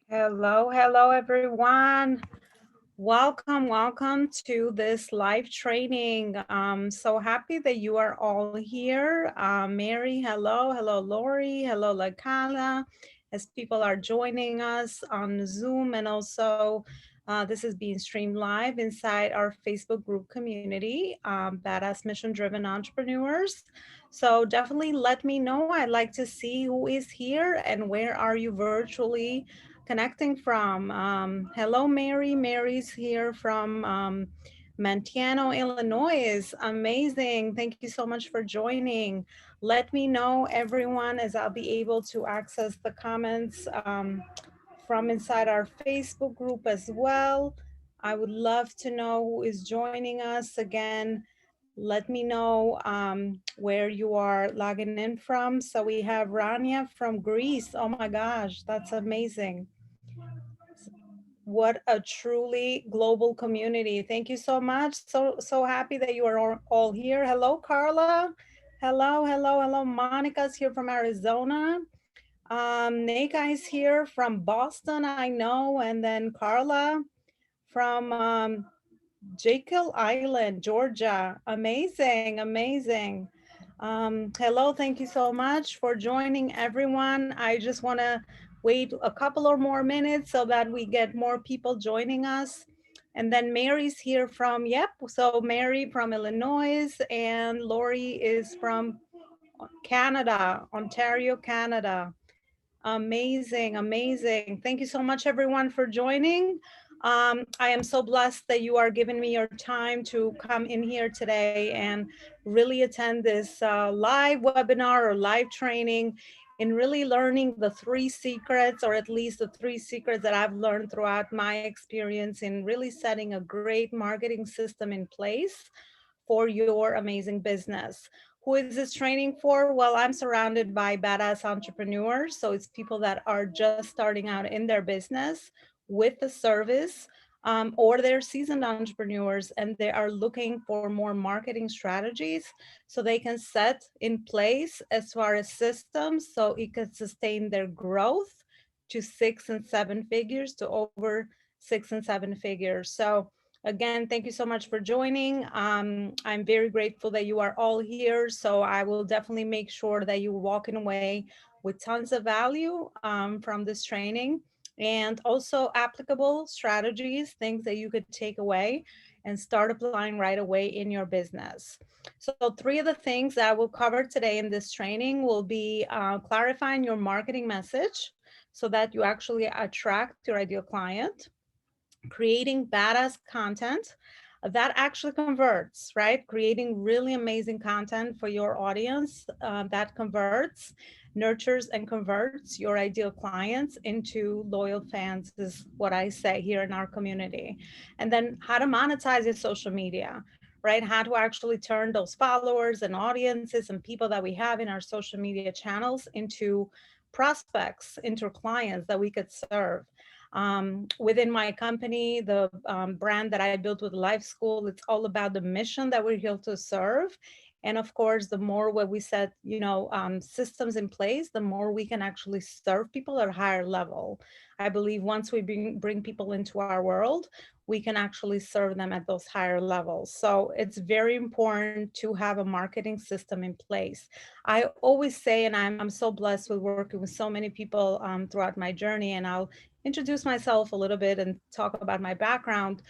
Hello, hello, everyone. Welcome to this live training. I'm so happy that you are all here. Mary, hello, Lori, hello, Lakala, as people are joining us on Zoom, and also this is being streamed live inside our Facebook group community, Badass Mission Driven Entrepreneurs. So definitely let me know. I'd like to see who is here and where are you virtually connecting from. Hello, Mary. Mary's here from Mantiano, Illinois. Amazing. Thank you so much for joining. Let me know, everyone, as I'll be able to access the comments from inside our Facebook group as well. I would love to know who is joining us again. Let me know where you are logging in from. So we have Rania from Greece. Oh my gosh, that's amazing. What a truly global community. Thank you so much. So happy that you are all here. Hello, Carla. Hello. Monica's here from Arizona. Nika is here from Boston, I know. And then Carla from Jekyll Island, Georgia. Amazing. Hello, thank you so much for joining, everyone. I just want to wait a couple or more minutes so that we get more people joining us. And then Mary's here from, so Mary from Illinois, and Lori is from Canada, Ontario, Canada. Amazing. Thank you so much, everyone, for joining. I am so blessed that you are giving me your time to come in here today and really attend this live webinar or live training in really learning the three secrets, or at least the three secrets that I've learned throughout my experience in really setting a great marketing system in place for your amazing business. Who is this training for? Well, I'm surrounded by badass entrepreneurs. So it's people that are just starting out in their business with the service, or they're seasoned entrepreneurs and they are looking for more marketing strategies so they can set in place as far as systems so it can sustain their growth to 6 and 7 figures, to over 6 and 7 figures. So again, thank you so much for joining. I'm very grateful that you are all here. So I will definitely make sure that you're walking away with tons of value from this training, and also applicable strategies, things that you could take away and start applying right away in your business. So three of the things that I will cover today in this training will be clarifying your marketing message so that you actually attract your ideal client, creating badass content that actually converts, right? Creating really amazing content for your audience that converts, nurtures, and converts your ideal clients into loyal fans, is what I say here in our community. And then how to monetize your social media, right? How to actually turn those followers and audiences and people that we have in our social media channels into prospects, into clients that we could serve. Within my company, the brand that I built with Life School, it's all about the mission that we're here to serve. And of course, the more where we set, systems in place, the more we can actually serve people at a higher level. I believe once we bring people into our world, we can actually serve them at those higher levels. So it's very important to have a marketing system in place. I always say, and I'm so blessed with working with so many people throughout my journey, and I'll introduce myself a little bit and talk about my background,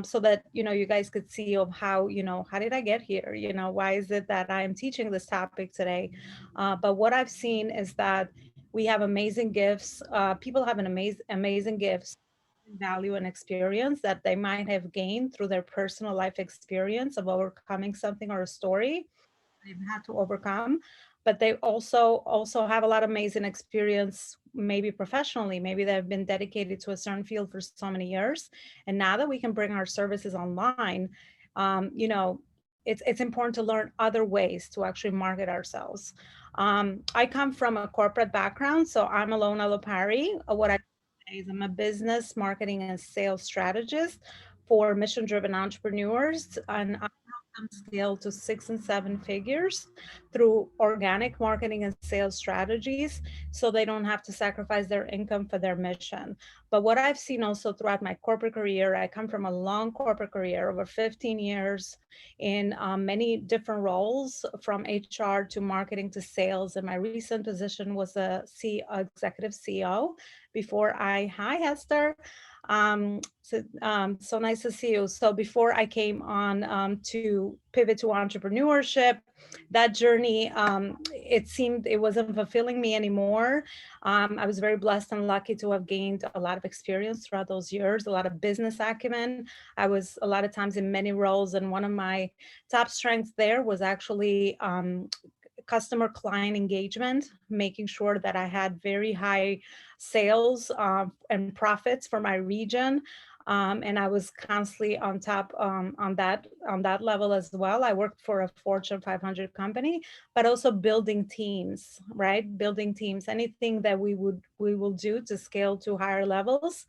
so that you guys could see of how how did I get here, why is it that I am teaching this topic today. But what I've seen is that we have amazing gifts. People have an amazing gifts, value, and experience that they might have gained through their personal life experience of overcoming something or a story they've had to overcome. But they also have a lot of amazing experience, maybe professionally, maybe they've been dedicated to a certain field for so many years, and now that we can bring our services online, it's important to learn other ways to actually market ourselves. I come from a corporate background, so I'm Alona Lopari. What I say is I'm a business marketing and sales strategist for mission driven entrepreneurs, and them scale to 6 and 7 figures through organic marketing and sales strategies, so they don't have to sacrifice their income for their mission. But what I've seen also throughout my corporate career, I come from a long corporate career, over 15 years in many different roles, from HR to marketing to sales. And my recent position was a executive CEO before hi Hester. So nice to see you. So before I came on to pivot to entrepreneurship, that journey, it seemed it wasn't fulfilling me anymore. I was very blessed and lucky to have gained a lot of experience throughout those years, a lot of business acumen. I was a lot of times in many roles, and one of my top strengths there was actually customer client engagement, making sure that I had very high sales and profits for my region. And I was constantly on top on that level as well. I worked for a Fortune 500 company, but also building teams, right? Building teams, anything that we will do to scale to higher levels.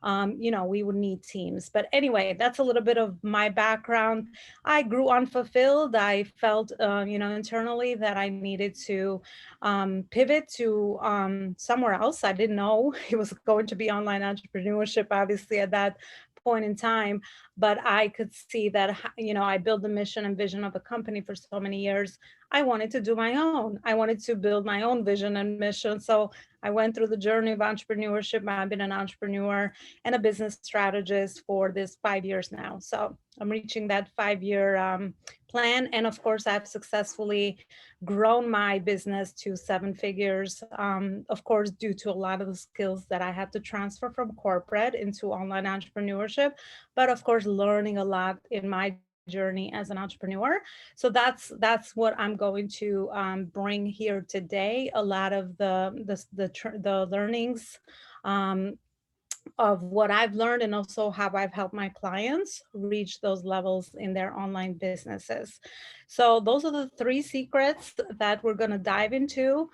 We would need teams. But anyway, that's a little bit of my background. I grew unfulfilled. I felt, internally that I needed to pivot to somewhere else. I didn't know it was going to be online entrepreneurship, obviously, at that point in time. But I could see that, I built the mission and vision of a company for so many years. I wanted to do my own. I wanted to build my own vision and mission. So I went through the journey of entrepreneurship. I've been an entrepreneur and a business strategist for this 5 years now. So I'm reaching that 5 year plan. And of course, I've successfully grown my business to 7 figures, of course, due to a lot of the skills that I had to transfer from corporate into online entrepreneurship, but of course, learning a lot in my journey as an entrepreneur. So that's what I'm going to bring here today. A lot of the learnings of what I've learned, and also how I've helped my clients reach those levels in their online businesses. So those are the 3 secrets that we're going to dive into.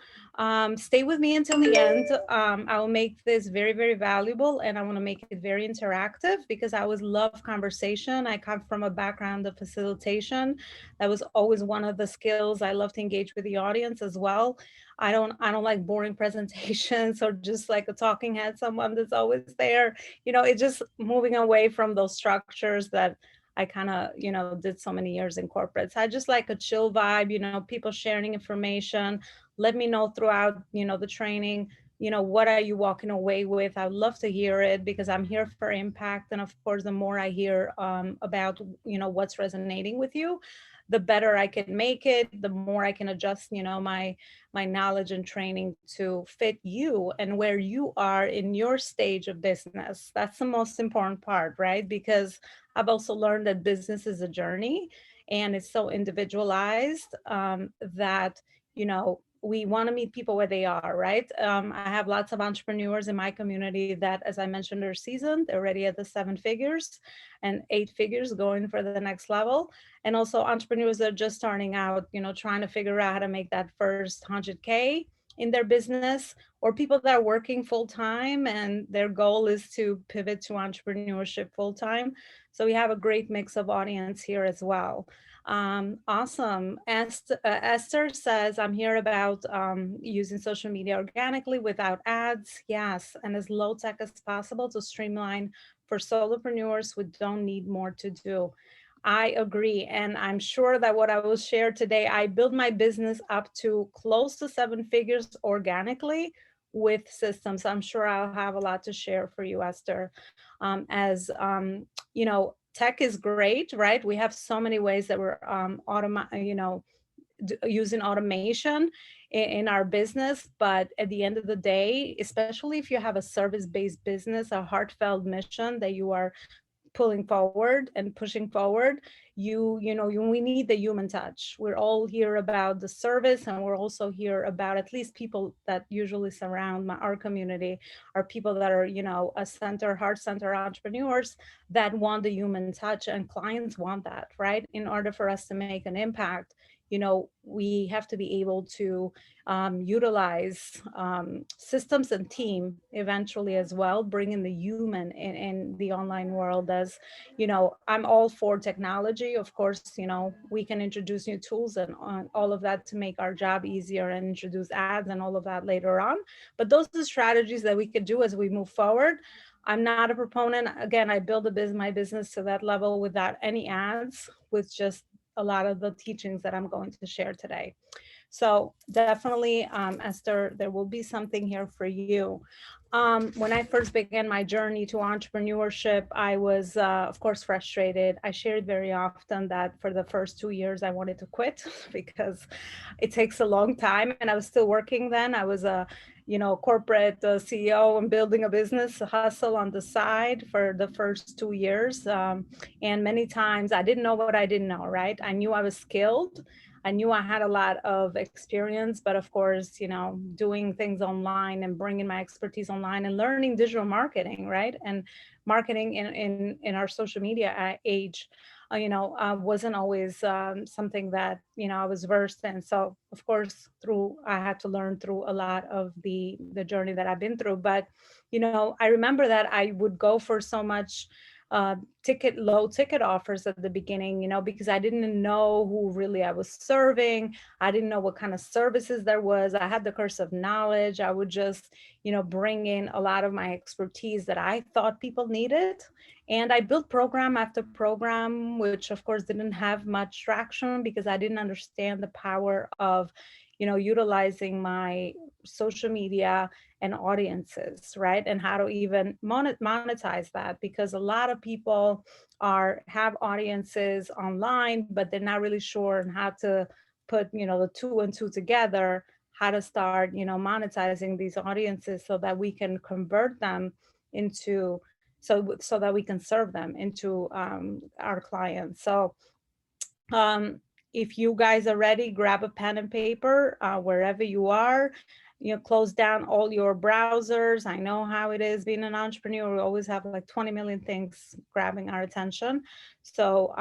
Stay with me until the end. I will make this very, very valuable, and I want to make it very interactive because I always love conversation. I come from a background of facilitation. That was always one of the skills. I love to engage with the audience as well. I don't like boring presentations or just like a talking head, someone that's always there. It's just moving away from those structures that I kind of, did so many years in corporates. I just like a chill vibe, people sharing information. Let me know throughout, the training, what are you walking away with? I would love to hear it because I'm here for impact. And of course, the more I hear about, what's resonating with you, the better I can make it, the more I can adjust, my knowledge and training to fit you and where you are in your stage of business. That's the most important part, right? Because I've also learned that business is a journey and it's so individualized that, we want to meet people where they are, right? I have lots of entrepreneurs in my community that, as I mentioned, are seasoned. They're already at the 7 figures and 8 figures going for the next level. And also entrepreneurs that are just starting out, trying to figure out how to make that first 100K in their business, or people that are working full time and their goal is to pivot to entrepreneurship full time. So we have a great mix of audience here as well. Awesome. Esther says, I'm here about using social media organically without ads. Yes, and as low tech as possible to streamline for solopreneurs who don't need more to do. I agree. And I'm sure that what I will share today, I built my business up to close to 7 figures organically with systems. I'm sure I'll have a lot to share for you, Esther. As tech is great, right? We have so many ways that we're using automation in our business. But at the end of the day, especially if you have a service-based business, a heartfelt mission that you are pulling forward and pushing forward, we need the human touch. We're all here about the service, and we're also here about, at least people that usually surround our community are people that are, heart center entrepreneurs that want the human touch, and clients want that, right? In order for us to make an impact, we have to be able to utilize systems and team eventually as well, bringing the human in the online world. As I'm all for technology. Of course, we can introduce new tools and all of that to make our job easier, and introduce ads and all of that later on. But those are strategies that we could do as we move forward. I'm not a proponent. Again, I build my business to that level without any ads, with just a lot of the teachings that I'm going to share today. So definitely, Esther, there will be something here for you. When I first began my journey to entrepreneurship, I was, of course, frustrated. I shared very often that for the first 2 years, I wanted to quit because it takes a long time. And I was still working then. I was a, corporate CEO and building a business, a hustle on the side for the first 2 years. And many times I didn't know what I didn't know, right? I knew I was skilled. I knew I had a lot of experience, but of course, doing things online and bringing my expertise online and learning digital marketing, right? And marketing in our social media age, wasn't always something that, I was versed in. So of course, I had to learn through a lot of the journey that I've been through. But, I remember that I would go for so much low ticket offers at the beginning, because I didn't know who really I was serving. I didn't know what kind of services there was. I had the curse of knowledge. I would just, bring in a lot of my expertise that I thought people needed. And I built program after program, which of course didn't have much traction because I didn't understand the power of, utilizing my social media and audiences, right? And how to even monetize that, because a lot of people have audiences online, but they're not really sure on how to put, the two and two together, how to start, monetizing these audiences so that we can convert them into, so that we can serve them into our clients. So if you guys are ready, grab a pen and paper wherever you are. Close down all your browsers. I know how it is being an entrepreneur. We always have like 20 million things grabbing our attention. So,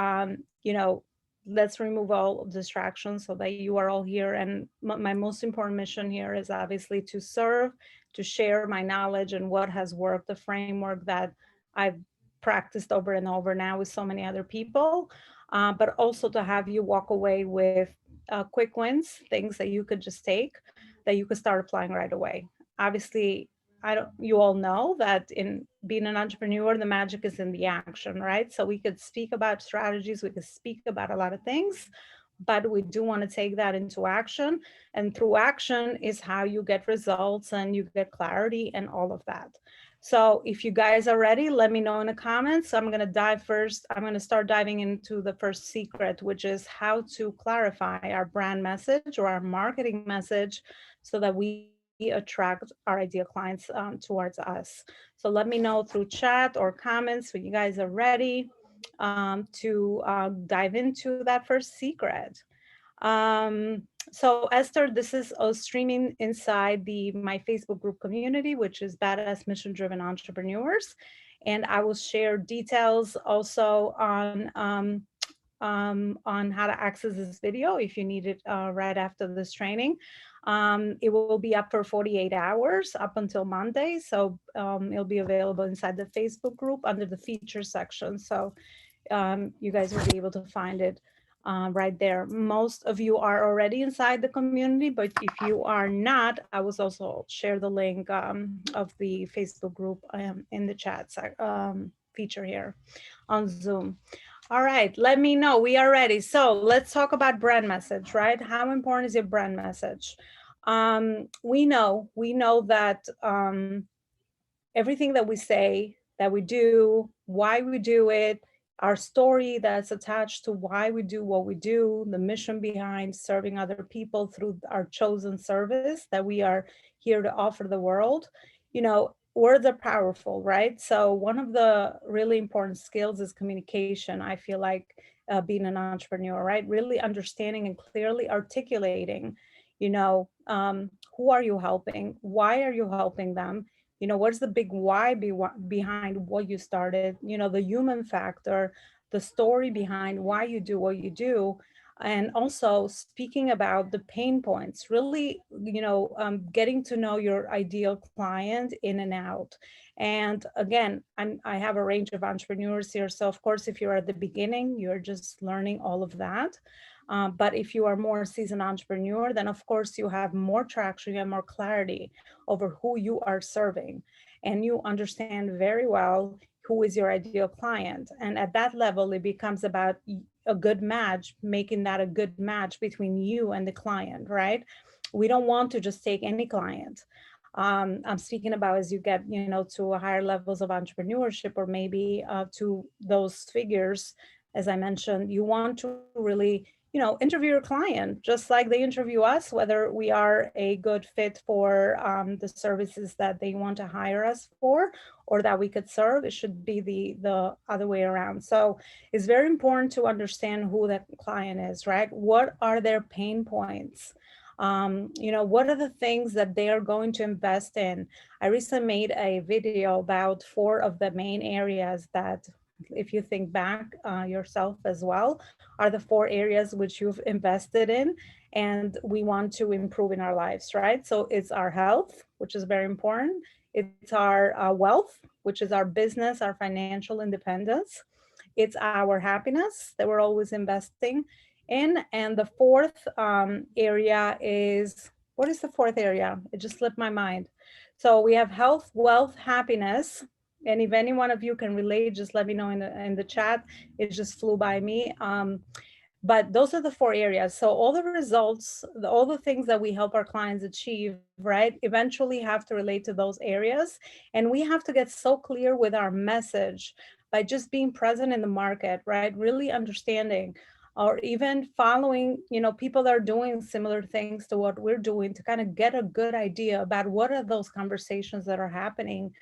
let's remove all distractions so that you are all here. And my most important mission here is obviously to serve, to share my knowledge and what has worked, the framework that I've practiced over and over now with so many other people, but also to have you walk away with quick wins, things that you could just take, that you could start applying right away. Obviously, you all know that in being an entrepreneur, the magic is in the action, right? So we could speak about strategies, we could speak about a lot of things, but we do want to take that into action. And through action is how you get results and you get clarity and all of that. So if you guys are ready, let me know in the comments. I'm going to dive first. I'm going to start diving into the first secret, which is how to clarify our brand message or our marketing message so that we attract our ideal clients towards us. So let me know through chat or comments when you guys are ready to dive into that first secret. So Esther, this is streaming inside my Facebook group community, which is Badass Mission Driven Entrepreneurs. And I will share details also on how to access this video if you need it right after this training. It will be up for 48 hours up until Monday. So it'll be available inside the Facebook group under the features section. So you guys will be able to find it right there. Most of you are already inside the community, but if you are not, I will also share the link of the Facebook group in the chat feature here on Zoom. All right, let me know. We are ready. So let's talk about brand message, right? How important is your brand message? We know that everything that we say, that we do, why we do it, our story that's attached to why we do what we do, the mission behind serving other people through our chosen service that we are here to offer the world. Words are powerful, right? So one of the really important skills is communication. I feel like being an entrepreneur, right? Really understanding and clearly articulating, who are you helping? Why are you helping them? What's the big why behind what you started, the human factor, the story behind why you do what you do. And also speaking about the pain points, really, getting to know your ideal client in and out. And again, I have a range of entrepreneurs here. So of course, if you're at the beginning, you're just learning all of that. But if you are more seasoned entrepreneur, then of course you have more traction, you have more clarity over who you are serving. And you understand very well who is your ideal client. And at that level, it becomes about a good match, making that a good match between you and the client, right? We don't want to just take any client. I'm speaking about as you get, to higher levels of entrepreneurship, or maybe to those figures, as I mentioned, you want to really, interview your client just like they interview us, whether we are a good fit for the services that they want to hire us for or that we could serve. It should be the other way around. So it's very important to understand who that client is, right? What are their pain points? What are the things that they are going to invest in? I recently made a video about 4 of the main areas that, if you think back yourself as well, are the 4 areas which you've invested in and we want to improve in our lives, right? So it's our health, which is very important. It's our wealth, which is our business, our financial independence. It's our happiness that we're always investing in. And the fourth area is, what is the fourth area? It just slipped my mind. So we have health, wealth, happiness. And if any one of you can relate, just let me know in the chat. It just flew by me. But those are the 4 areas. So all the results, all the things that we help our clients achieve, right, eventually have to relate to those areas. And we have to get so clear with our message by just being present in the market, right? Really understanding, or even following, people that are doing similar things to what we're doing, to kind of get a good idea about what are those conversations that are happening,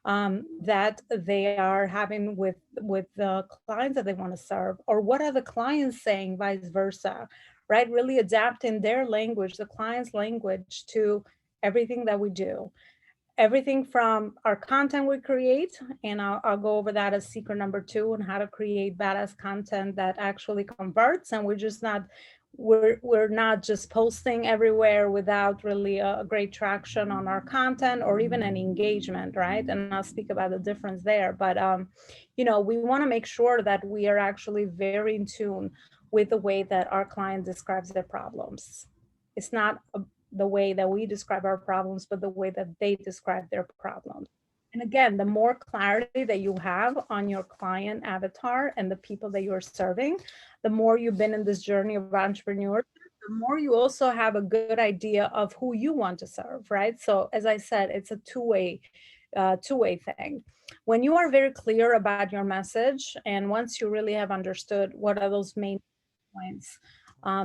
that they are having with the clients that they want to serve, or what are the clients saying, vice versa, right? Really adapting their language, the client's language, to everything that we do, everything from our content we create. And I'll go over that as secret number 2 on how to create badass content that actually converts. And we're not just posting everywhere without really a great traction on our content or even an engagement, right? And I'll speak about the difference there. But we want to make sure that we are actually very in tune with the way that our client describes their problems. It's not the way that we describe our problems, but the way that they describe their problems. And again, the more clarity that you have on your client avatar and the people that you're serving, the more you've been in this journey of entrepreneurship, the more you also have a good idea of who you want to serve, right? So as I said, it's a two-way thing. When you are very clear about your message, and once you really have understood what are those main points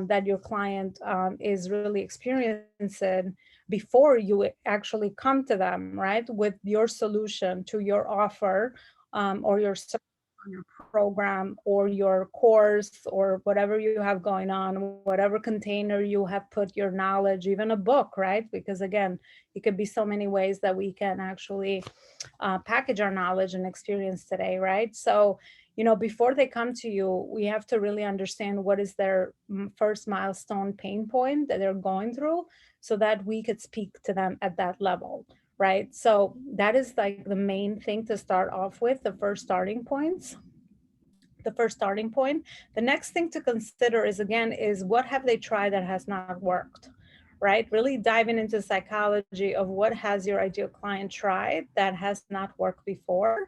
that your client is really experiencing before you actually come to them, right, with your solution to your offer, or your your program or your course or whatever you have going on, whatever container you have put your knowledge, even a book, right? Because again, it could be so many ways that we can actually package our knowledge and experience today, right? So, before they come to you, we have to really understand what is their first milestone pain point that they're going through, so that we could speak to them at that level, right? So that is like the main thing to start off with, the first starting points. The first starting point. The next thing to consider is, again, is what have they tried that has not worked, right? Really diving into psychology of what has your ideal client tried that has not worked before.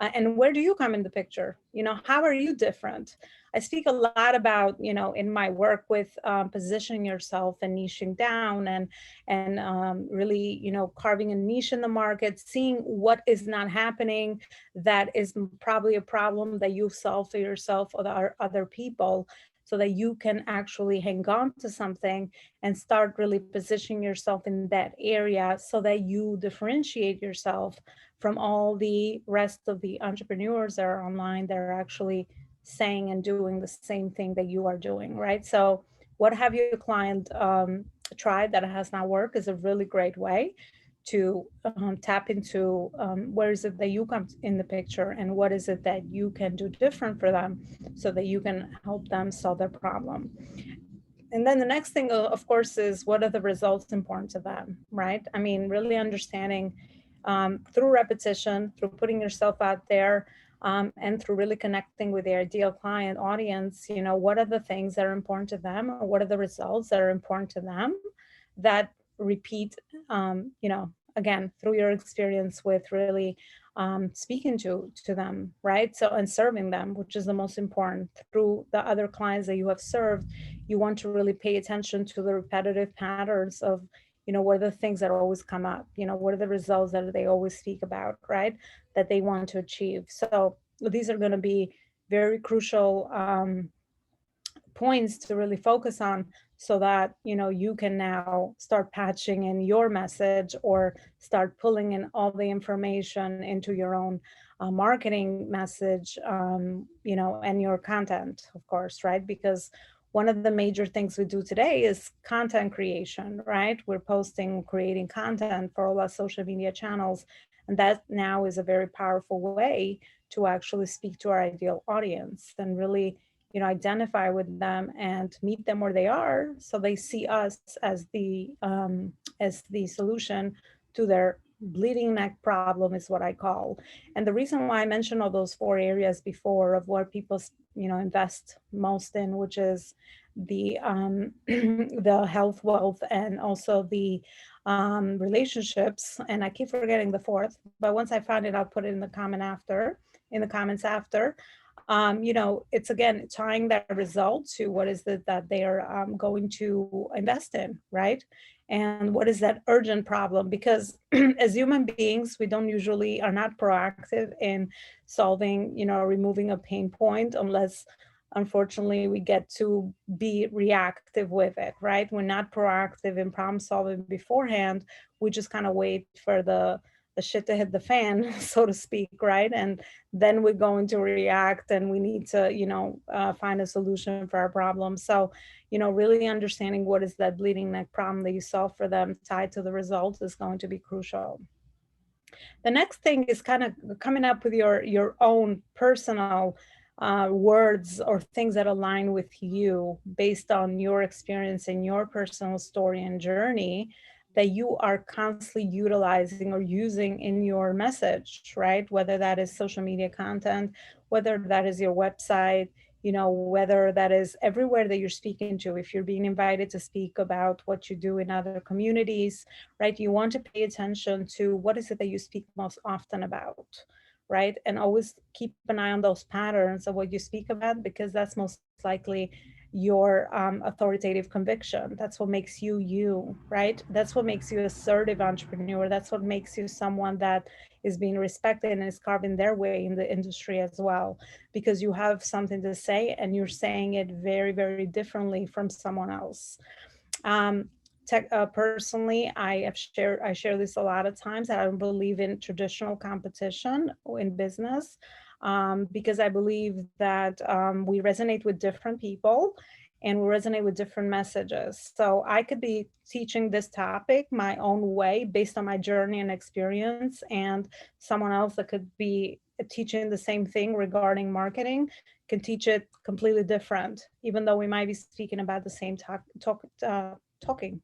And where do you come in the picture? How are you different? I speak a lot about, in my work with positioning yourself and niching down, and really, carving a niche in the market, seeing what is not happening that is probably a problem that you solve for yourself or other people, so that you can actually hang on to something and start really positioning yourself in that area, so that you differentiate yourself from all the rest of the entrepreneurs that are online that are actually saying and doing the same thing that you are doing, right? So what have your client tried that has not worked is a really great way to tap into where is it that you come in the picture, and what is it that you can do different for them so that you can help them solve their problem. And then the next thing, of course, is what are the results important to them, right? I mean, really understanding through repetition, through putting yourself out there, and through really connecting with the ideal client audience, what are the things that are important to them, or what are the results that are important to them that repeat, again, through your experience with really speaking to them, right? So, and serving them, which is the most important through the other clients that you have served. You want to really pay attention to the repetitive patterns of, what are the things that always come up, what are the results that they always speak about, right? That they want to achieve. So these are going to be very crucial points to really focus on, so that you can now start patching in your message, or start pulling in all the information into your own marketing message, and your content, of course, right? Because one of the major things we do today is content creation, right? We're posting, creating content for all our social media channels, and that now is a very powerful way to actually speak to our ideal audience and really identify with them and meet them where they are, so they see us as the solution to their bleeding neck problem, is what I call. And the reason why I mentioned all those four areas before of where people invest most in, which is the the health, wealth, and also the relationships, and I keep forgetting the fourth, but once I find it, I'll put it in the comments after. It's again tying that result to what is it that they are going to invest in, right? And what is that urgent problem? Because as human beings, we don't usually are not proactive in solving, removing a pain point, unless unfortunately we get to be reactive with it, right? We're not proactive in problem solving beforehand. We just kind of wait for the shit to hit the fan, so to speak, right? And then we're going to react, and we need to, find a solution for our problem. So, really understanding what is that bleeding neck problem that you solve for them tied to the results is going to be crucial. The next thing is kind of coming up with your own personal words or things that align with you based on your experience and your personal story and journey that you are constantly utilizing or using in your message, right? Whether that is social media content, whether that is your website, whether that is everywhere that you're speaking to. If you're being invited to speak about what you do in other communities, right? You want to pay attention to what is it that you speak most often about, right? And always keep an eye on those patterns of what you speak about, because that's most likely your authoritative conviction. That's what makes you you, right? That's what makes you assertive entrepreneur. That's what makes you someone that is being respected and is carving their way in the industry as well, because you have something to say and you're saying it very, very differently from someone else. um, Personally, I share this a lot of times. I don't believe in traditional competition in business, because I believe that we resonate with different people and we resonate with different messages. So I could be teaching this topic my own way based on my journey and experience, and someone else that could be teaching the same thing regarding marketing can teach it completely different, even though we might be speaking about the same talking.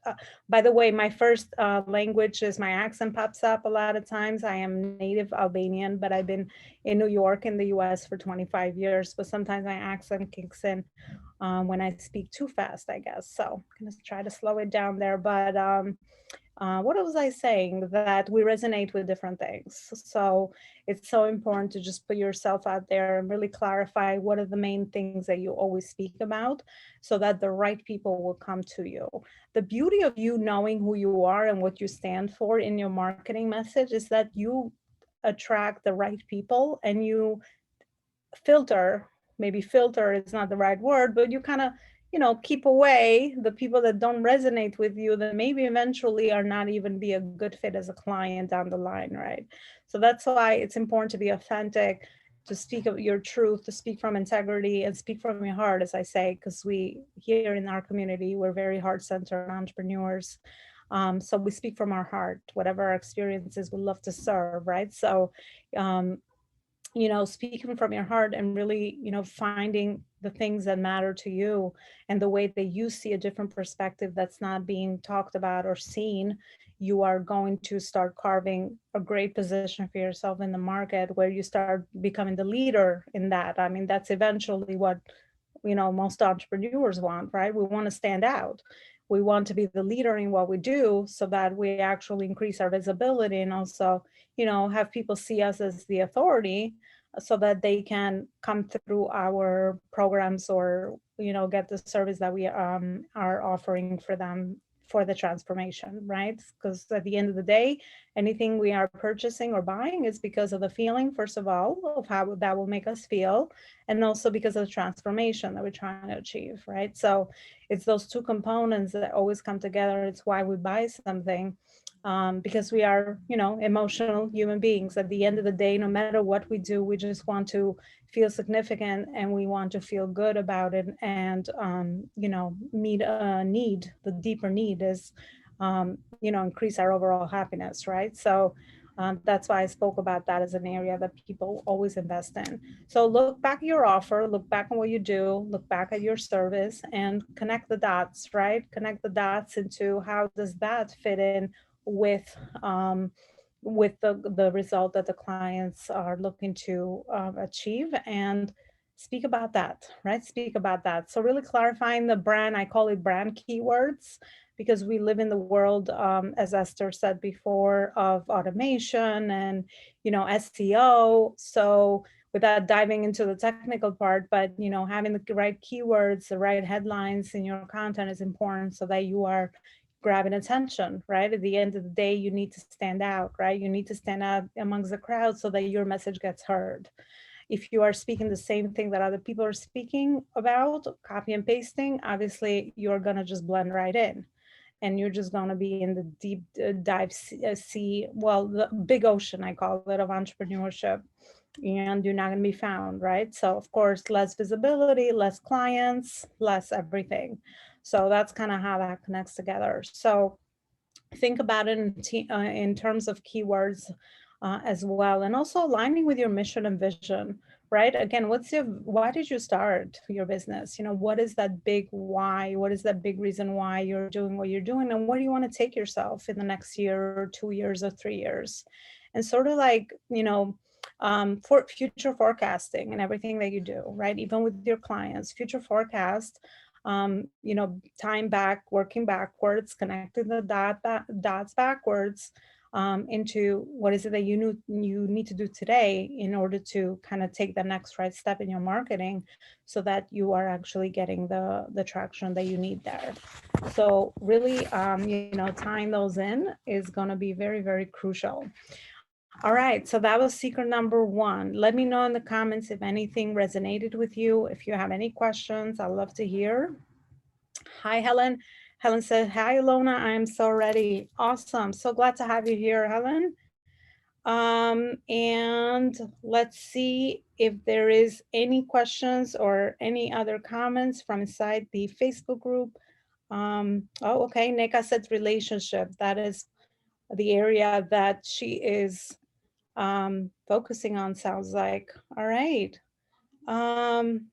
Uh, by the way, my first language is my accent pops up a lot of times. I am native Albanian, but I've been in New York in the US for 25 years. But sometimes my accent kicks in when I speak too fast, I guess. So I'm going to try to slow it down there. But what was I saying? That we resonate with different things. So it's so important to just put yourself out there and really clarify what are the main things that you always speak about, so that the right people will come to you. The beauty of you knowing who you are and what you stand for in your marketing message is that you attract the right people, and you filter, maybe filter is not the right word, but you kind of, keep away the people that don't resonate with you, that maybe eventually are not even be a good fit as a client down the line, right? So that's why it's important to be authentic, to speak of your truth, to speak from integrity and speak from your heart, as I say, because we here in our community, we're very heart-centered entrepreneurs. So we speak from our heart, whatever our experiences, we love to serve, right? So, um, speaking from your heart and really, finding the things that matter to you and the way that you see a different perspective that's not being talked about or seen, you are going to start carving a great position for yourself in the market where you start becoming the leader in that. I mean, that's eventually what, most entrepreneurs want, right? We want to stand out. We want to be the leader in what we do so that we actually increase our visibility and also, have people see us as the authority so that they can come through our programs or, get the service that we are offering for them for the transformation, right? Because at the end of the day, anything we are purchasing or buying is because of the feeling, first of all, of how that will make us feel, and also because of the transformation that we're trying to achieve, right? So it's those two components that always come together. It's why we buy something, because we are, emotional human beings. At the end of the day, no matter what we do, we just want to feel significant and we want to feel good about it and, meet a need. The deeper need is, increase our overall happiness, right? So that's why I spoke about that as an area that people always invest in. So look back at your offer, look back on what you do, look back at your service and connect the dots, right? Connect the dots into how does that fit in with the result that the clients are looking to achieve, and speak about that, right? Speak about that. So really clarifying the brand, I call it brand keywords, because we live in the world, as Esther said before, of automation and, SEO. So without diving into the technical part, but, having the right keywords, the right headlines in your content is important so that you are grabbing attention, right? At the end of the day, you need to stand out, right? You need to stand out amongst the crowd so that your message gets heard. If you are speaking the same thing that other people are speaking about, copy and pasting, obviously you're going to just blend right in. And you're just going to be in the deep dive sea, well, the big ocean, I call it, of entrepreneurship. And you're not going to be found, right? So, of course, less visibility, less clients, less everything. So, that's kind of how that connects together. So, think about it in terms of keywords as well, and also aligning with your mission and vision, right? Again, why did you start your business? What is that big why? What is that big reason why you're doing what you're doing, and where do you want to take yourself in the next year or 2 years or 3 years? And sort of like, for future forecasting and everything that you do, right? Even with your clients, future forecast, time back, working backwards, connecting the dots backwards, into what is it that you need to do today in order to kind of take the next right step in your marketing, so that you are actually getting the traction that you need there. So really, tying those in is going to be very, very crucial. All right, so that was secret number one. Let me know in the comments if anything resonated with you. If you have any questions, I'd love to hear. Hi, Helen. Helen said, hi, Ilona, I'm so ready. Awesome. So glad to have you here, Helen. And let's see if there is any questions or any other comments from inside the Facebook group. Okay, Neka said relationship. That is the area that she is focusing on, sounds like. All right. Um,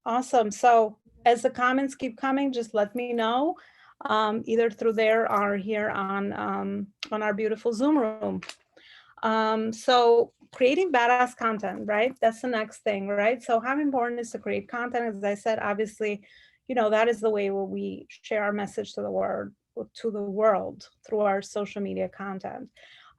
awesome. So as the comments keep coming, just let me know, either through there or here on our beautiful Zoom room. So creating badass content, right? That's the next thing, right? So how important is to create content? As I said, obviously, that is the way where we share our message to the world through our social media content.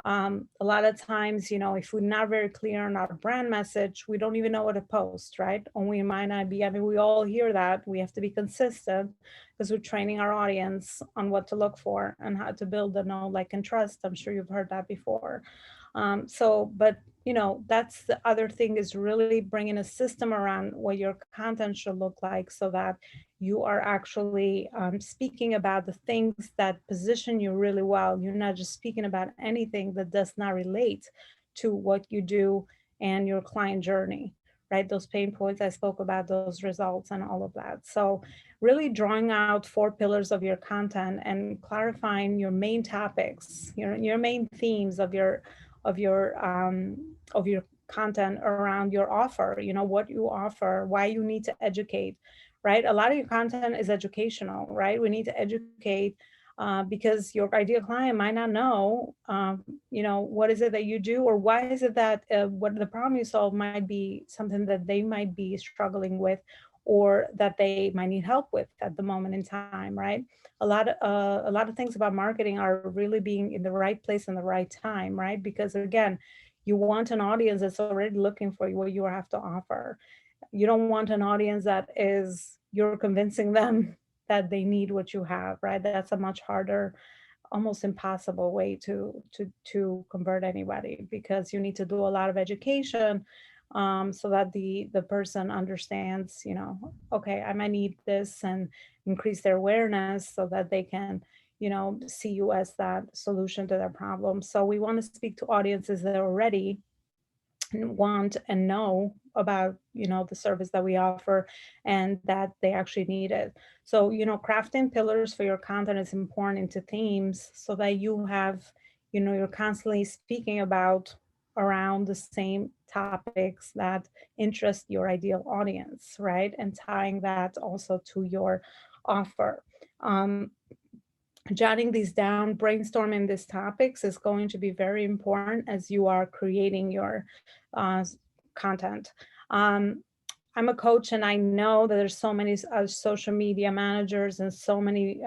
A lot of times, if we're not very clear on our brand message, we don't even know what to post, right? And we might not be, I mean, we all hear that. We have to be consistent because we're training our audience on what to look for and how to build the know, like, and trust. I'm sure you've heard that before. But that's the other thing, is really bringing a system around what your content should look like, so that you are actually speaking about the things that position you really well. You're not just speaking about anything that does not relate to what you do and your client journey, right? Those pain points I spoke about, those results and all of that. So really drawing out 4 pillars of your content and clarifying your main topics, your main themes of your content around your offer, what you offer, why you need to educate, right? A lot of your content is educational, right? We need to educate because your ideal client might not know, what is it that you do, or why is it that what the problem you solve might be something that they might be struggling with, or that they might need help with at the moment in time, right? A lot of things about marketing are really being in the right place in the right time, right? Because again, you want an audience that's already looking for what you have to offer. You don't want an audience that is you're convincing them that they need what you have, right? That's a much harder, almost impossible way to convert anybody, because you need to do a lot of education, so that the person understands, okay, I might need this, and increase their awareness so that they can, see you as that solution to their problem. So we want to speak to audiences that are ready, want and know about, the service that we offer, and that they actually need it. So, crafting pillars for your content is important into themes, so that you have, you're constantly speaking about around the same topics that interest your ideal audience, right? And tying that also to your offer. um, Jotting these down, brainstorming these topics is going to be very important as you are creating your uh, content. Um, I'm a coach, and I know that there's so many social media managers, and so many,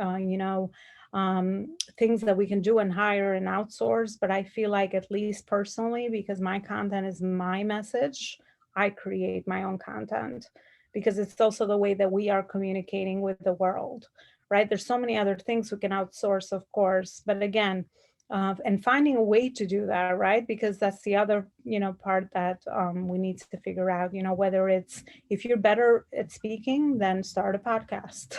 things that we can do and hire and outsource. But I feel like, at least personally, because my content is my message, I create my own content, because it's also the way that we are communicating with the world, right? There's so many other things we can outsource, of course, but again, and finding a way to do that, right? Because that's the other, part that we need to figure out, whether it's, if you're better at speaking, then start a podcast.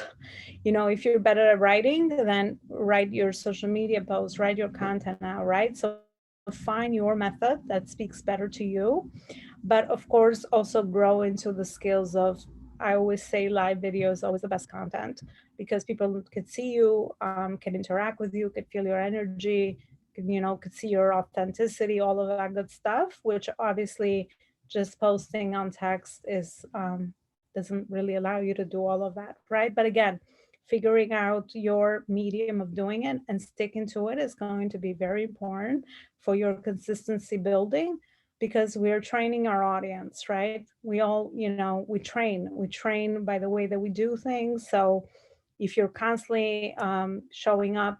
If you're better at writing, then write your social media posts, write your content out, right? So find your method that speaks better to you, but of course also grow into the skills of, I always say, live video is always the best content, because people could see you, can interact with you, could feel your energy, could see your authenticity, all of that good stuff, which obviously just posting on text is, doesn't really allow you to do all of that, right? But again, figuring out your medium of doing it and sticking to it is going to be very important for your consistency building, because we're training our audience, right? We all, we train by the way that we do things. So if you're constantly showing up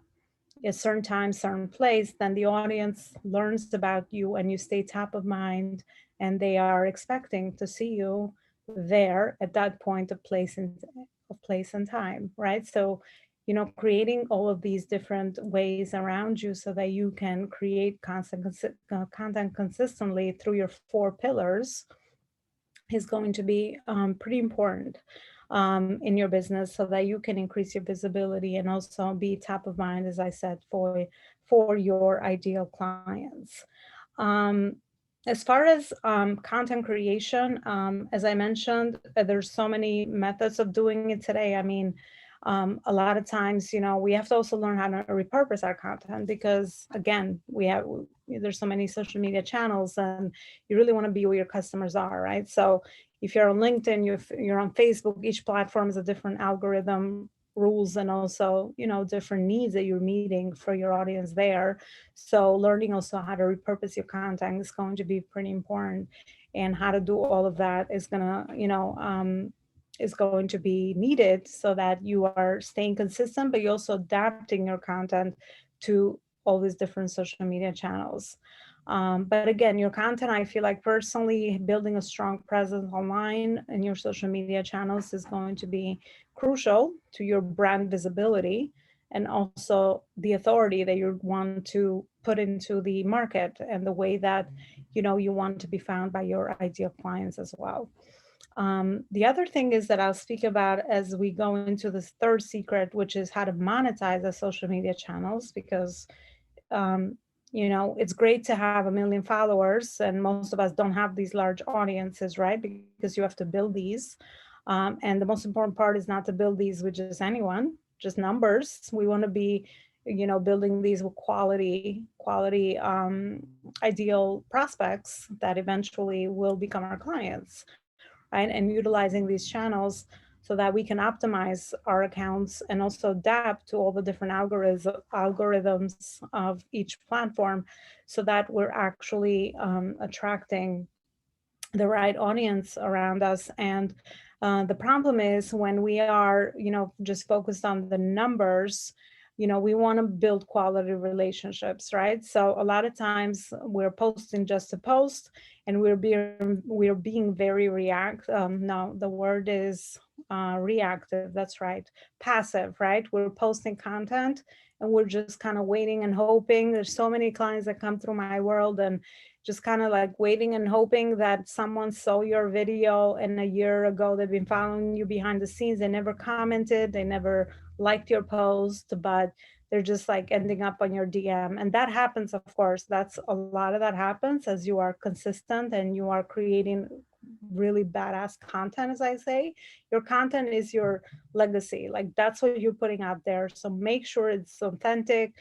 a certain time, certain place, then the audience learns about you, and you stay top of mind, and they are expecting to see you there at that point of place and time, right? So, creating all of these different ways around you, so that you can create content consistently through your 4 pillars, is going to be pretty important in your business, so that you can increase your visibility and also be top of mind, as I said, for your ideal clients. Um, as far as content creation, as I mentioned, there's so many methods of doing it today. I mean, a lot of times, we have to also learn how to repurpose our content, because again, there's so many social media channels, and you really want to be where your customers are, right? So if you're on LinkedIn, you're on Facebook, each platform is a different algorithm, rules, and also, different needs that you're meeting for your audience there. So learning also how to repurpose your content is going to be pretty important, and how to do all of that is going to be needed, so that you are staying consistent, but you're also adapting your content to all these different social media channels. But again, your content, I feel like personally, building a strong presence online and your social media channels is going to be crucial to your brand visibility, and also the authority that you want to put into the market, and the way that you want to be found by your ideal clients as well. The other thing is that I'll speak about as we go into this third secret, which is how to monetize the social media channels, because it's great to have 1 million followers, and most of us don't have these large audiences, right? Because you have to build these. And the most important part is not to build these with just anyone, just numbers. We want to be, building these with quality, ideal prospects that eventually will become our clients, right? And utilizing these channels so that we can optimize our accounts and also adapt to all the different algorithms of each platform so that we're actually attracting the right audience around us. And the problem is when we are, just focused on the numbers, we want to build quality relationships, right? So a lot of times we're posting just to post, and we're being very no, the word is reactive. That's right. Passive, right? We're posting content and we're just kind of waiting and hoping. There's so many clients that come through my world and just kind of like waiting and hoping that someone saw your video and a year ago they've been following you behind the scenes. They never commented, they never liked your post, but they're just like ending up on your DM. And that happens, of course. That's a lot of that happens as you are consistent and you are creating really badass content, as I say. Your content is your legacy. Like that's what you're putting out there. So make sure it's authentic,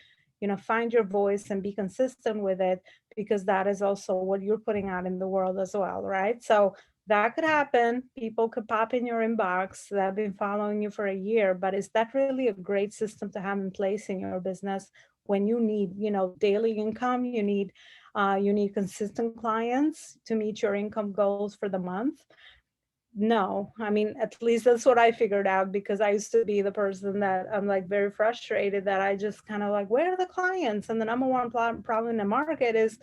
find your voice and be consistent with it, because that is also what you're putting out in the world as well, right? So that could happen. People could pop in your inbox that have been following you for a year, but is that really a great system to have in place in your business when you need, daily income? You need consistent clients to meet your income goals for the month. No, I mean, at least that's what I figured out, because I used to be the person that I'm like very frustrated that I just kind of like, where are the clients? And the number one problem in the market is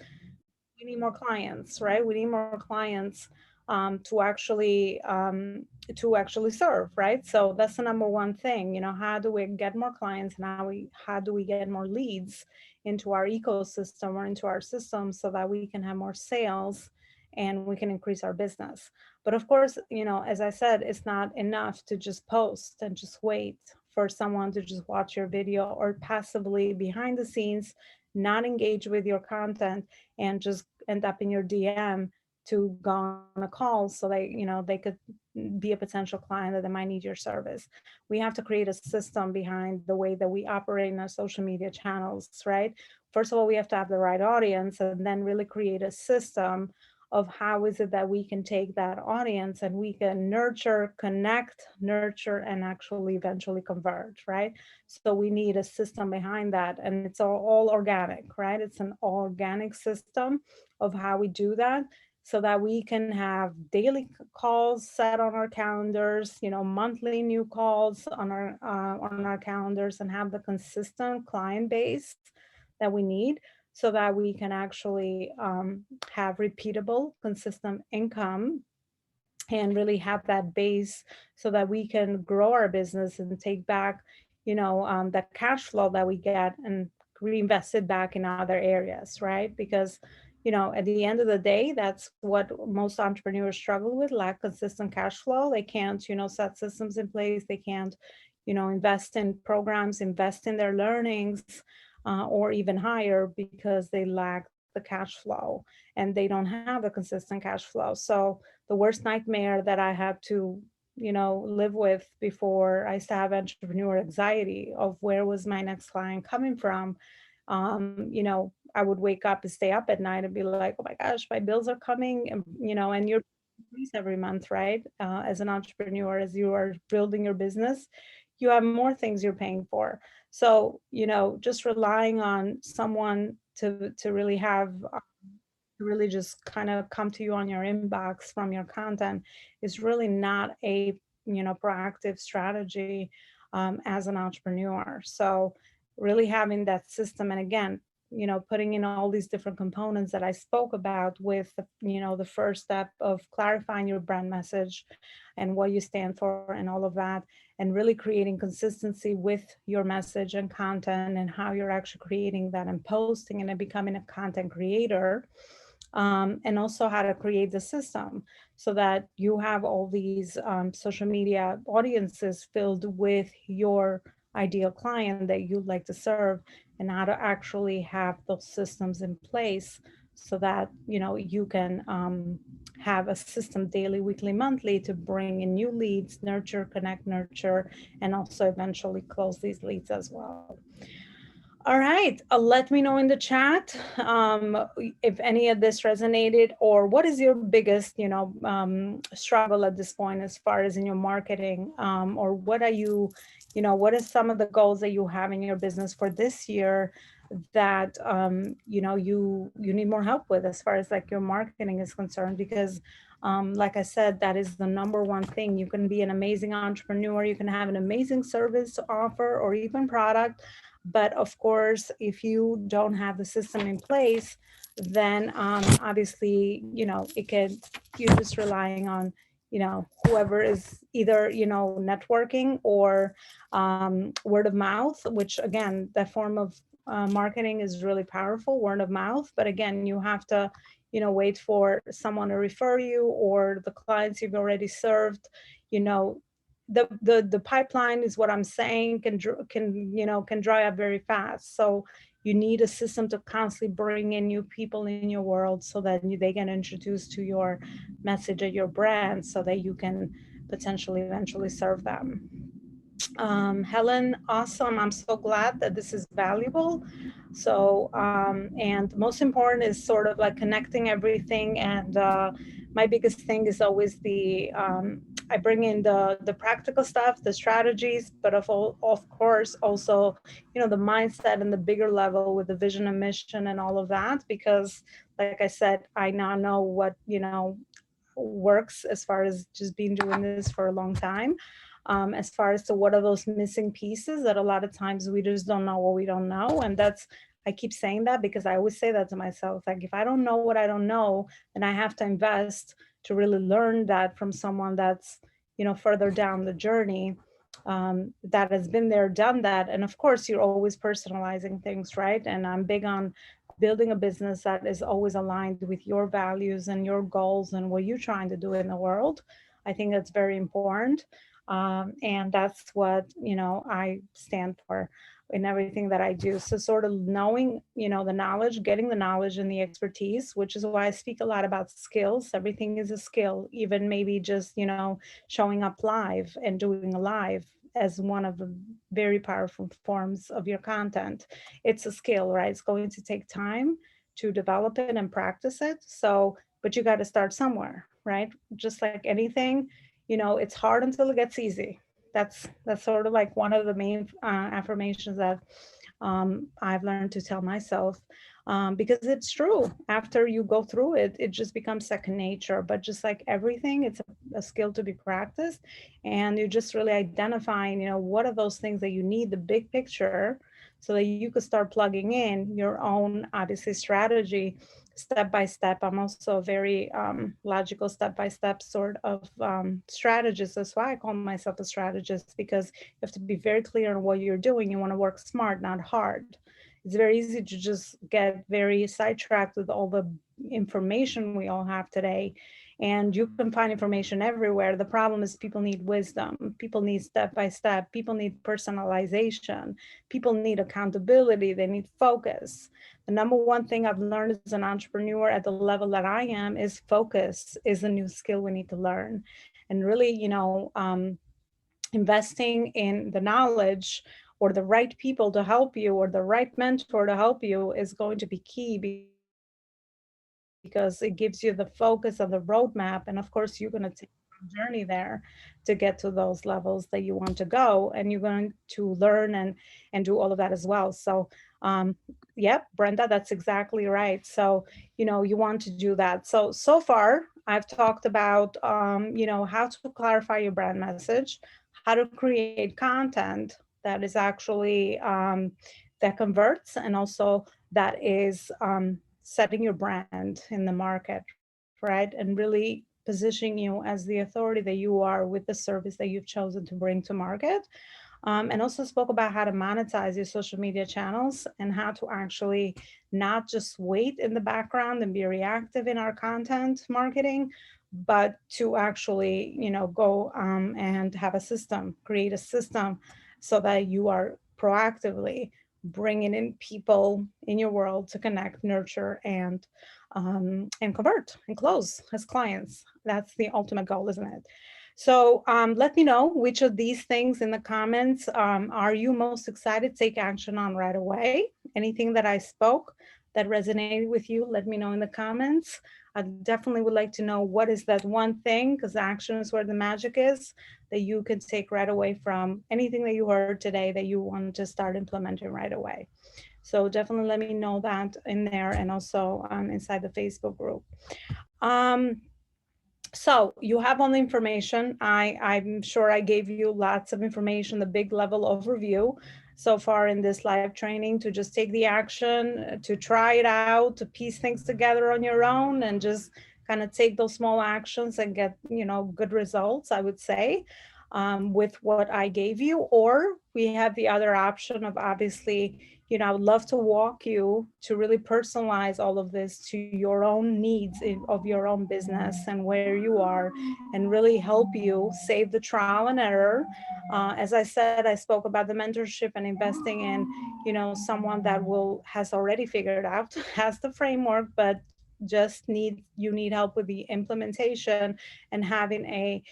we need more clients, right? We need more clients to actually serve, right? So that's the number one thing. How do we get more clients, and how do we get more leads into our ecosystem or into our system so that we can have more sales and we can increase our business. But of course, as I said, it's not enough to just post and just wait for someone to just watch your video or passively behind the scenes not engage with your content and just end up in your DM to go on a call so they could be a potential client that they might need your service. We have to create a system behind the way that we operate in our social media channels, right? First of all, we have to have the right audience and then really create a system of how is it that we can take that audience and we can nurture, connect, nurture, and actually eventually convert, right? So we need a system behind that, and it's all organic, right? It's an organic system of how we do that so that we can have daily calls set on our calendars, monthly new calls on our calendars, and have the consistent client base that we need so that we can actually have repeatable, consistent income and really have that base so that we can grow our business and take back, that cash flow that we get and reinvest it back in other areas, right? Because, at the end of the day, that's what most entrepreneurs struggle with: lack consistent cash flow. They can't, set systems in place. They can't, invest in programs, invest in their learnings, or even higher because they lack the cash flow and they don't have a consistent cash flow. So the worst nightmare that I had to, live with before I used to have entrepreneur anxiety of where was my next client coming from. I would wake up and stay up at night and be like, oh my gosh, my bills are coming, and you're increase every month, right? As an entrepreneur, as you are building your business, you have more things you're paying for. So, just relying on someone to really really just kind of come to you on your inbox from your content is really not a proactive strategy as an entrepreneur. So really having that system, and again, putting in all these different components that I spoke about with the first step of clarifying your brand message and what you stand for and all of that, and really creating consistency with your message and content and how you're actually creating that and posting and then becoming a content creator, and also how to create the system so that you have all these social media audiences filled with your ideal client that you'd like to serve, and how to actually have those systems in place so that you can have a system daily, weekly, monthly to bring in new leads, nurture, connect, nurture, and also eventually close these leads as well. All right, let me know in the chat if any of this resonated, or what is your biggest, struggle at this point as far as in your marketing, or what are you, what are some of the goals that you have in your business for this year that you need more help with as far as like your marketing is concerned? Because like I said, that is the number one thing. You can be an amazing entrepreneur, you can have an amazing service to offer or even product, but of course, if you don't have the system in place, then obviously, it could, you're just relying on, whoever is either, networking or word of mouth, which again, that form of marketing is really powerful, word of mouth. But again, you have to, wait for someone to refer you or the clients you've already served, you know, the pipeline is what I'm saying can dry up very fast. So you need a system to constantly bring in new people in your world so that they get introduced to your message or your brand so that you can potentially eventually serve them. Helen, awesome. I'm so glad that this is valuable. So, and most important is sort of like connecting everything. And my biggest thing is always I bring in the practical stuff, the strategies, but of course, also, the mindset and the bigger level with the vision and mission and all of that, because like I said, I now know what, works as far as just being doing this for a long time, as far as to what are those missing pieces that a lot of times we just don't know what we don't know. And that's, I keep saying that because I always say that to myself, like if I don't know what I don't know, then I have to invest to really learn that from someone that's, further down the journey, that has been there, done that. And of course, you're always personalizing things, right? And I'm big on building a business that is always aligned with your values and your goals and what you're trying to do in the world. I think that's very important. And that's what, I stand for in everything that I do. So sort of knowing, the knowledge, getting the knowledge and the expertise, which is why I speak a lot about skills. Everything is a skill, even maybe just, showing up live and doing a live as one of the very powerful forms of your content. It's a skill, right? It's going to take time to develop it and practice it. So, but you got to start somewhere, right? Just like anything, it's hard until it gets easy. That's sort of like one of the main affirmations that I've learned to tell myself, because it's true. After you go through it, it just becomes second nature. But just like everything, it's a skill to be practiced, and you're just really identifying, what are those things that you need, the big picture, so that you could start plugging in your own, obviously, strategy step by step. I'm also a very logical step by step sort of strategist. That's why I call myself a strategist, because you have to be very clear on what you're doing. You want to work smart, not hard. It's very easy to just get very sidetracked with all the information we all have today. And you can find information everywhere. The problem is people need wisdom. People need step by step. People need personalization. People need accountability. They need focus. The number one thing I've learned as an entrepreneur at the level that I am is focus is a new skill we need to learn. And really, investing in the knowledge or the right people to help you or the right mentor to help you is going to be key, because it gives you the focus and the roadmap. And of course, you're going to take a journey there to get to those levels that you want to go, and you're going to learn and do all of that as well. So yep, Brenda, that's exactly right. So you want to do that. So far I've talked about how to clarify your brand message, how to create content that is actually that converts, and also that is setting your brand in the market, right? And really positioning you as the authority that you are with the service that you've chosen to bring to market. And also spoke about how to monetize your social media channels and how to actually not just wait in the background and be reactive in our content marketing, but to actually, go and have a system, create a system so that you are proactively bringing in people in your world to connect, nurture, and convert and close as clients. That's the ultimate goal, isn't it? So let me know which of these things in the comments are you most excited to take action on right away. Anything that I spoke that resonated with you, let me know in the comments. I definitely would like to know what is that one thing, because action is where the magic is, that you can take right away from anything that you heard today that you want to start implementing right away. So definitely let me know that in there, and also inside the Facebook group. Um, so you have all the information. I'm sure I gave you lots of information, the big level overview so far in this live training, to just take the action, to try it out, to piece things together on your own, and just kind of take those small actions and get, good results, I would say, with what I gave you. Or we have the other option of, obviously, I would love to walk you to really personalize all of this to your own needs of your own business and where you are, and really help you save the trial and error. As I said, I spoke about the mentorship and investing in, someone that has already figured out, has the framework, but just you need help with the implementation, and having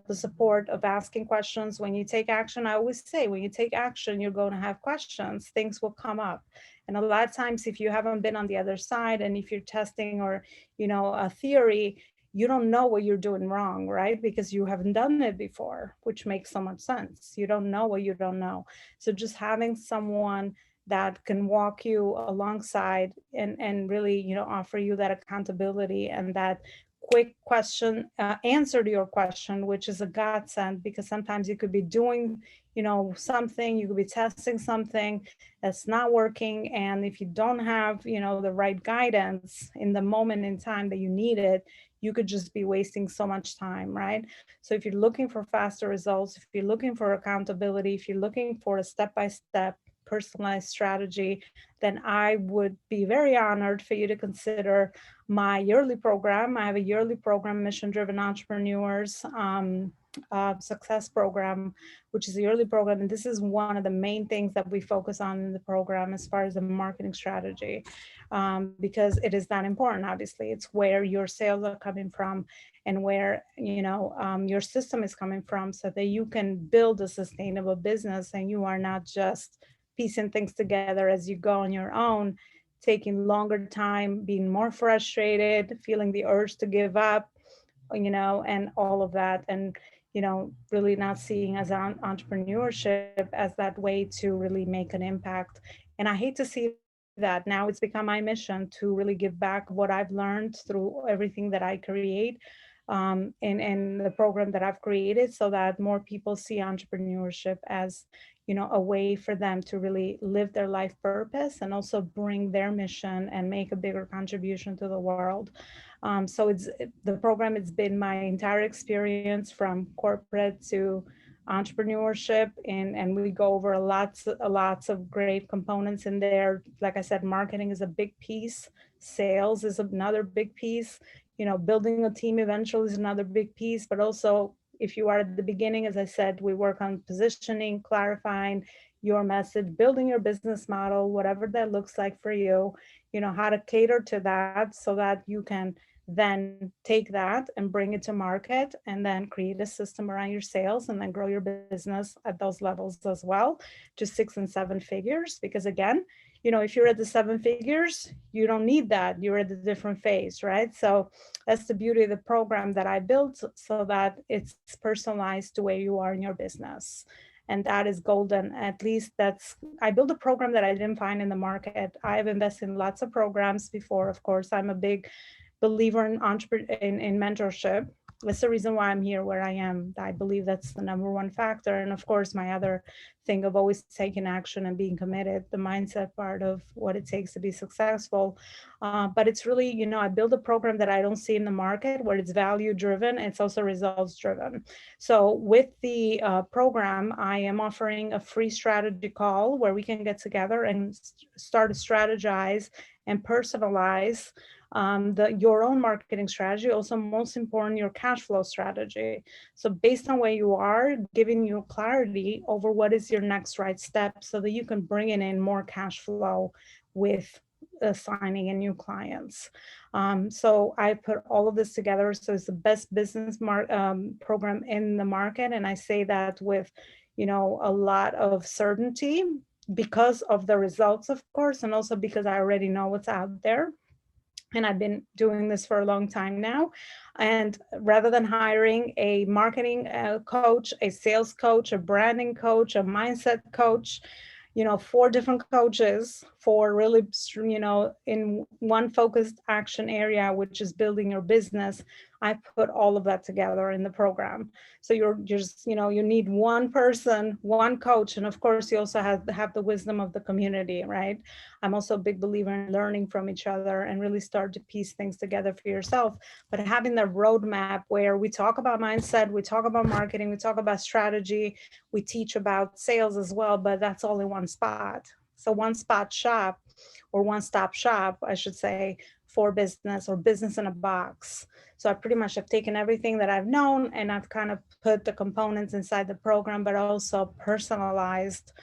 the support of asking questions when you take action. I always say, when you take action, you're going to have questions, things will come up. And a lot of times, if you haven't been on the other side, and if you're testing, or a theory, you don't know what you're doing wrong, right? Because you haven't done it before, which makes so much sense. You don't know what you don't know. So just having someone that can walk you alongside, and really, offer you that accountability and that quick question, answer to your question, which is a godsend, because sometimes you could be doing, something, you could be testing something that's not working. And if you don't have, the right guidance in the moment in time that you need it, you could just be wasting so much time, right? So if you're looking for faster results, if you're looking for accountability, if you're looking for a step-by-step personalized strategy, then I would be very honored for you to consider my yearly program. I have a yearly program, Mission Driven Entrepreneurs Success Program, which is a yearly program. And this is one of the main things that we focus on in the program as far as the marketing strategy, because it is that important. Obviously, it's where your sales are coming from, and where your system is coming from, so that you can build a sustainable business, and you are not just piecing things together as you go on your own, taking longer time, being more frustrated, feeling the urge to give up, and all of that. And, really not seeing as entrepreneurship as that way to really make an impact. And I hate to see that. Now it's become my mission to really give back what I've learned through everything that I create, in the program that I've created, so that more people see entrepreneurship as, a way for them to really live their life purpose, and also bring their mission and make a bigger contribution to the world. So the program, it's been my entire experience from corporate to entrepreneurship, and we go over lots of great components in there. Like I said, marketing is a big piece, sales is another big piece, building a team eventually is another big piece. But also, if you are at the beginning, as I said, we work on positioning, clarifying your message, building your business model, whatever that looks like for you, how to cater to that, so that you can then take that and bring it to market, and then create a system around your sales, and then grow your business at those levels as well, to 6 and 7 figures. Because again, if you're at the 7 figures, you don't need that. You're at a different phase, right? So that's the beauty of the program that I built, so that it's personalized to where you are in your business. And that is golden. At least I built a program that I didn't find in the market. I've invested in lots of programs before. Of course, I'm a big believer in mentorship. That's the reason why I'm here where I am. I believe that's the number one factor. And of course, my other thing of always taking action and being committed, the mindset part of what it takes to be successful. But it's really, I build a program that I don't see in the market, where it's value driven. It's also results driven. So with the program, I am offering a free strategy call where we can get together and start to strategize and personalize your own marketing strategy, also most important, your cash flow strategy. So based on where you are, giving you clarity over what is your next right step so that you can bring in more cash flow with signing in new clients. So I put all of this together. So it's the best business program in the market. And I say that with, a lot of certainty because of the results, of course, and also because I already know what's out there. And I've been doing this for a long time now. And rather than hiring a marketing coach, a sales coach, a branding coach, a mindset coach, 4 different coaches for really, in one focused action area, which is building your business, I put all of that together in the program. So you're just, you need one person, one coach. And of course, you also have the wisdom of the community, right? I'm also a big believer in learning from each other and really start to piece things together for yourself. But having the roadmap where we talk about mindset, we talk about marketing, we talk about strategy, we teach about sales as well, but that's all in one spot. So one spot shop, or one-stop shop, I should say, for business, or business in a box. So I pretty much have taken everything that I've known and I've kind of put the components inside the program, but also personalized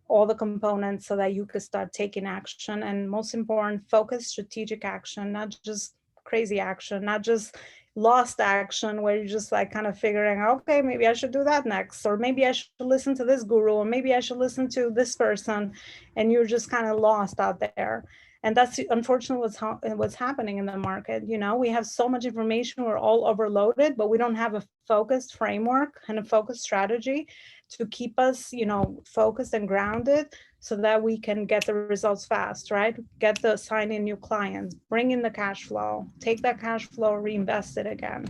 all the components so that you could start taking action. And most important, focus, strategic action, not just crazy action, not just lost action where you're just like kind of figuring, okay, maybe I should do that next, or maybe I should listen to this guru, or maybe I should listen to this person, and you're just kind of lost out there. And that's unfortunately what's happening in the market. We have so much information, we're all overloaded, but we don't have a focused framework and a focused strategy to keep us, focused and grounded so that we can get the results fast, right? Get the sign in new clients, bring in the cash flow, take that cash flow, reinvest it again.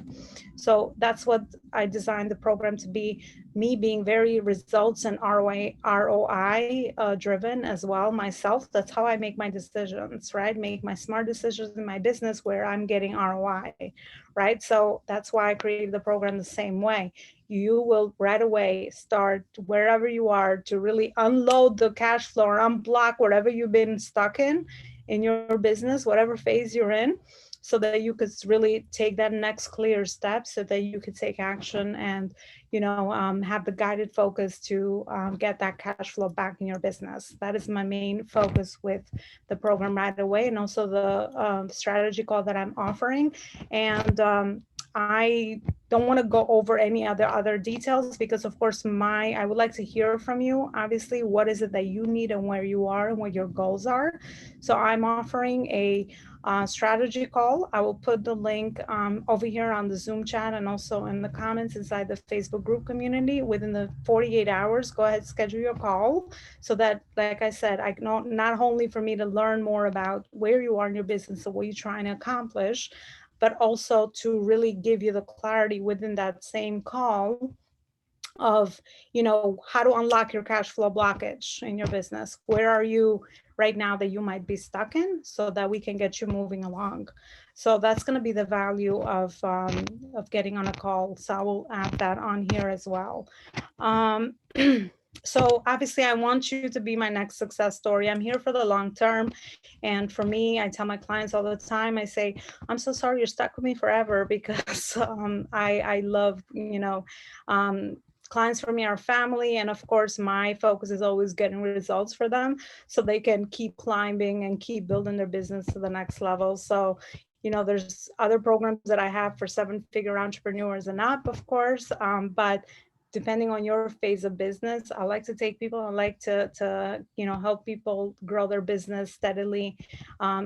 So that's what I designed the program to be, me being very results and ROI driven as well myself. That's how I make my decisions, right? Make my smart decisions in my business where I'm getting ROI, right? So that's why I created the program the same way. You will right away start wherever you are to really unload the cash flow or unblock whatever you've been stuck in your business, whatever phase you're in, so that you could really take that next clear step so that you could take action and, have the guided focus to get that cash flow back in your business. That is my main focus with the program right away, and also the strategy call that I'm offering. And I don't want to go over any other details because, of course, I would like to hear from you. Obviously, what is it that you need and where you are and what your goals are. So I'm offering a strategy call. I will put the link over here on the Zoom chat and also in the comments inside the Facebook group community. Within the 48 hours, go ahead, schedule your call so that, like I said, I know not only for me to learn more about where you are in your business and what you're trying to accomplish, but also to really give you the clarity within that same call of, how to unlock your cash flow blockage in your business. Where are you right now that you might be stuck in, so that we can get you moving along. So that's going to be the value of getting on a call. So I will add that on here as well. So obviously I want you to be my next success story. I'm here for the long term. And for me, I tell my clients all the time, I say, I'm so sorry you're stuck with me forever, because I love, clients for me are family. And of course, my focus is always getting results for them so they can keep climbing and keep building their business to the next level. So, there's other programs that I have for 7-figure entrepreneurs and up, of course. But depending on your phase of business, I like to take people, I like to help people grow their business steadily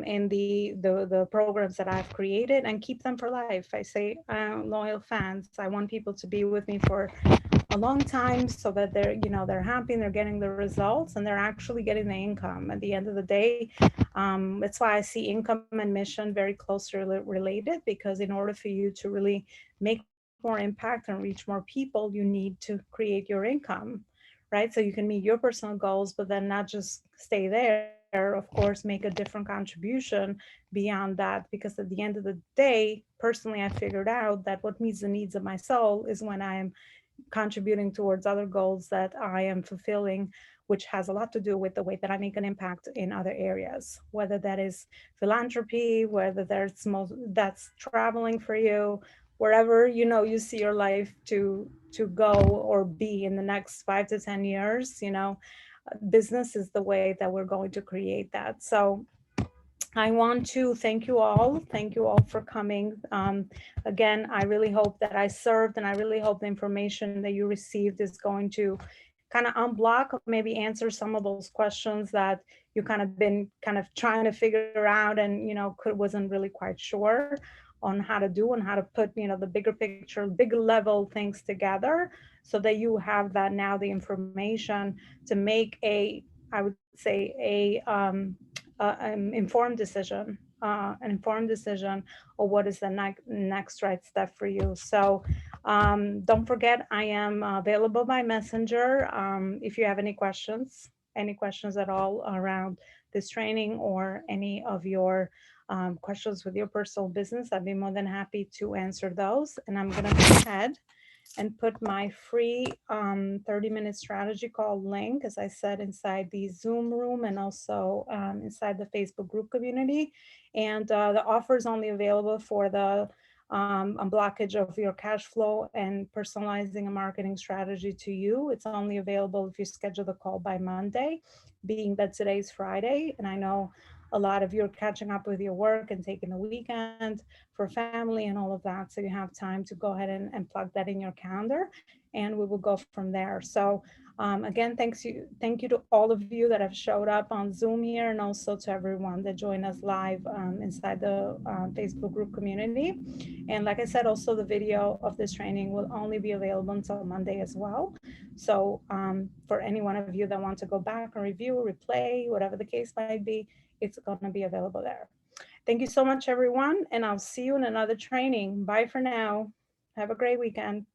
in the programs that I've created, and keep them for life. I say loyal fans. I want people to be with me for a long time so that they're happy and they're getting the results and they're actually getting the income at the end of the day. That's why I see income and mission very closely related, because in order for you to really make more impact and reach more people, you need to create your income, right? So you can meet your personal goals, but then not just stay there, of course, make a different contribution beyond that. Because at the end of the day, personally, I figured out that what meets the needs of my soul is when I'm contributing towards other goals that I am fulfilling, which has a lot to do with the way that I make an impact in other areas, whether that is philanthropy, whether that's traveling for you, wherever you see your life to go or be in the next 5 to 10 years. Business is the way that we're going to create that. So I want to thank you all. Thank you all for coming. Again, I really hope that I served, and I really hope the information that you received is going to kind of unblock, maybe answer some of those questions that you kind of been kind of trying to figure out, and wasn't really quite sure on how to do and how to put the bigger picture, bigger level things together, so that you have that now, the information to make I would say informed decision, an informed decision of what is the next right step for you. So don't forget, I am available by messenger. If you have any questions at all around this training, or any of your questions with your personal business, I'd be more than happy to answer those. And I'm going to go ahead and put my free 30-minute strategy call link, as I said, inside the Zoom room, and also inside the Facebook group community. And the offer is only available for the unblockage of your cash flow and personalizing a marketing strategy to you. It's only available if you schedule the call by Monday, being that today's Friday. And I know a lot of you are catching up with your work and taking the weekend for family and all of that. So you have time to go ahead and plug that in your calendar, and we will go from there. So again, thank you to all of you that have showed up on Zoom here, and also to everyone that joined us live inside the Facebook group community. And like I said, also the video of this training will only be available until Monday as well. So for any one of you that want to go back and review, replay, whatever the case might be, it's going to be available there. Thank you so much, everyone, and I'll see you in another training. Bye for now. Have a great weekend.